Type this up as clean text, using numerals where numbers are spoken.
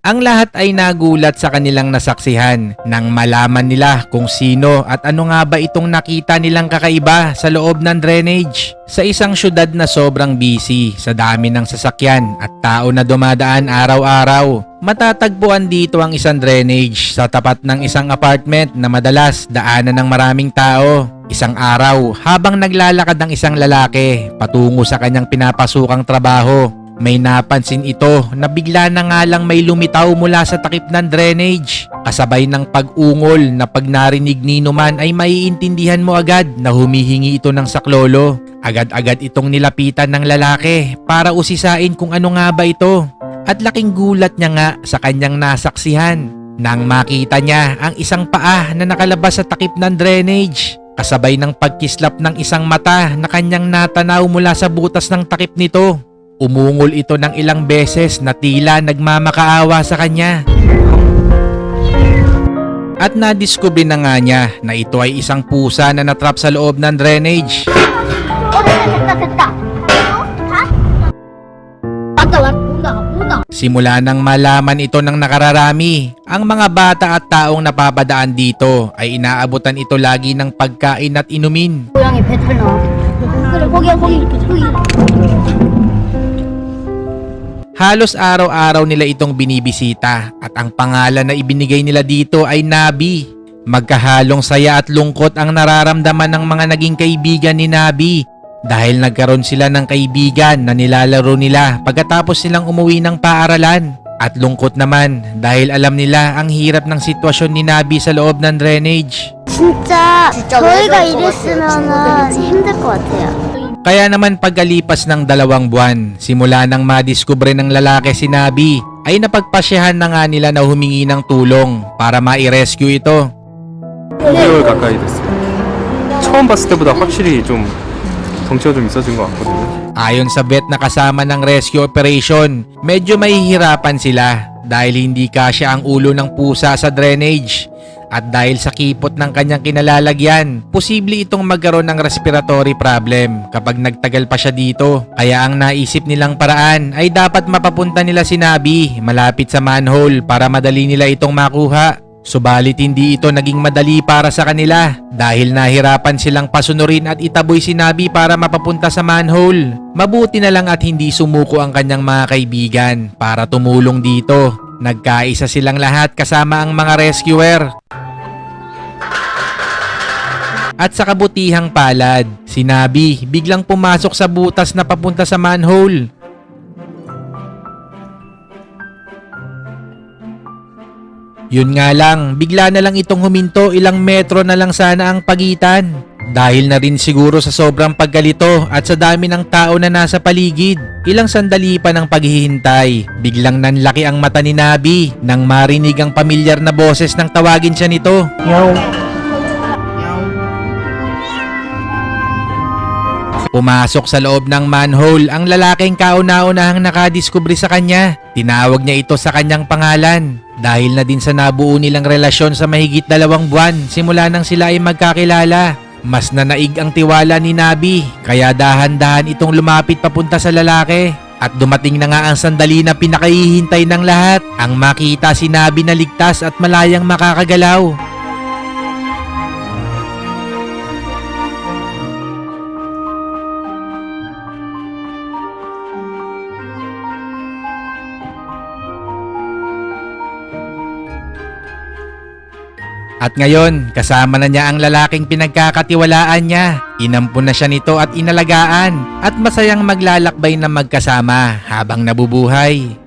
Ang lahat ay nagulat sa kanilang nasaksihan nang malaman nila kung sino at ano nga ba itong nakita nilang kakaiba sa loob ng drainage. Sa isang syudad na sobrang busy sa dami ng sasakyan at tao na dumadaan araw-araw, matatagpuan dito ang isang drainage sa tapat ng isang apartment na madalas daanan ng maraming tao. Isang araw, habang naglalakad ang isang lalaki patungo sa kanyang pinapasukang trabaho, may napansin ito na bigla na nga lang may lumitaw mula sa takip ng drainage. Kasabay ng pag-ungol na pag narinig ni Numan ay maiintindihan mo agad na humihingi ito ng saklolo. Agad-agad itong nilapitan ng lalaki para usisain kung ano nga ba ito. At laking gulat niya nga sa kanyang nasaksihan nang makita niya ang isang paa na nakalabas sa takip ng drainage. Kasabay ng pagkislap ng isang mata na kanyang natanaw mula sa butas ng takip nito. Umungol ito ng ilang beses na tila nagmamakaawa sa kanya. At nadiskubre na nga niya na ito ay isang pusa na natrap sa loob ng drainage. Simula nang malaman ito ng nakararami, ang mga bata at taong napapadaan dito ay inaabutan ito lagi ng pagkain at inumin. Halos araw-araw nila itong binibisita at ang pangalan na ibinigay nila dito ay Nabi. Magkahalong saya at lungkot ang nararamdaman ng mga naging kaibigan ni Nabi dahil nagkaroon sila ng kaibigan na nilalaro nila pagkatapos silang umuwi ng paaralan. At lungkot naman dahil alam nila ang hirap ng sitwasyon ni Nabi sa loob ng drainage. 진짜 저희가 이랬으면은 힘들 것 같아요. Kaya naman pagkalipas ng 2 buwan, simula nang madiskubre ng lalaki si Nabi, ay napagpasyahan na nga nila na humingi ng tulong para ma-rescue ito. 2개월 가까이 됐어요. 처음 봤을 때보다 확실히 좀 덩치가 좀 있어진 것 같거든요. Ayon sa vet na kasama ng rescue operation, medyo mahihirapan sila dahil hindi kasya ang ulo ng pusa sa drainage. At dahil sa kipot ng kanyang kinalalagyan, posible itong magkaroon ng respiratory problem kapag nagtagal pa siya dito. Kaya ang naisip nilang paraan ay dapat mapapunta nila si Nabi malapit sa manhole para madali nila itong makuha. Subalit hindi ito naging madali para sa kanila dahil nahirapan silang pasunurin at itaboy si Nabi para mapapunta sa manhole. Mabuti na lang at hindi sumuko ang kanyang mga kaibigan para tumulong dito. Nagkaisa silang lahat kasama ang mga rescuer. At sa kabutihang palad, si Nabi biglang pumasok sa butas na papunta sa manhole. Yun nga lang, bigla na lang itong huminto, ilang metro na lang sana ang pagitan. Dahil na rin siguro sa sobrang pagkalito at sa dami ng tao na nasa paligid. Ilang sandali pa ng paghihintay, biglang nanlaki ang mata ni Nabi nang marinig ang pamilyar na boses nang tawagin siya nito. Pumasok sa loob ng manhole ang lalaking kauna-unahang nakadiskubre sa kanya. Tinawag niya ito sa kanyang pangalan dahil na din sa nabuo nilang relasyon sa mahigit 2 buwan simula nang sila ay magkakilala. Mas nanaig ang tiwala ni Nabi kaya dahan-dahan itong lumapit papunta sa lalaki. At dumating na nga ang sandali na pinakahihintay ng lahat, ang makita si Nabi na ligtas at malayang makakagalaw. At ngayon, kasama na niya ang lalaking pinagkakatiwalaan niya. Inampun na siya nito at inalagaan at masayang maglalakbay na magkasama habang nabubuhay.